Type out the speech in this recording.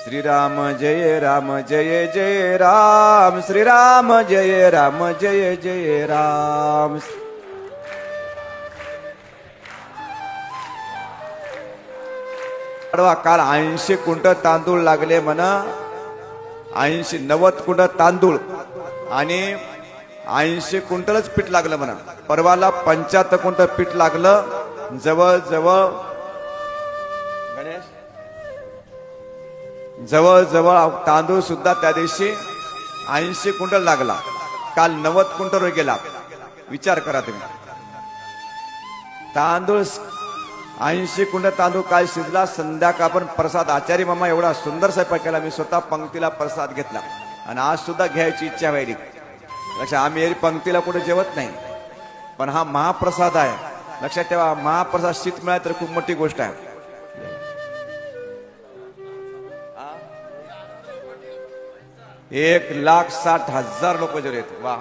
श्रीराम जय राम जय जय राम, श्रीराम जय राम जय जय राम. काल 80 क्विंटल तांदूळ लागले म्हणा, 90 क्विंटल तांदूळ आणि 80 क्विंटलच पीठ लागलं म्हणा. परवाला 75 क्विंटल पीठ लागलं. जवळ जवळ गणेश जवळ जवळ तांदूळ सुद्धा त्या दिवशी 80 क्विंटल लागला. काल 90 क्विंटल गेला. विचार करा तुम्ही. तांदूळ 80 क्विंटल तांदूळ काय शिजला. संध्याकाळ पण प्रसाद आचार्य मामा एवढा सुंदर स्वयंपाक केला. मी स्वतः पंक्तीला प्रसाद घेतला आणि आज सुद्धा घ्यायची इच्छा व्हायली. लक्षात आम्ही पंक्तीला कुठे जेवत नाही, पण हा महाप्रसाद आहे. लक्षात ठेवा, महाप्रसाद शीत मिळाला तर खूप मोठी गोष्ट आहे. 1,60,000 लोक जेवले. वा.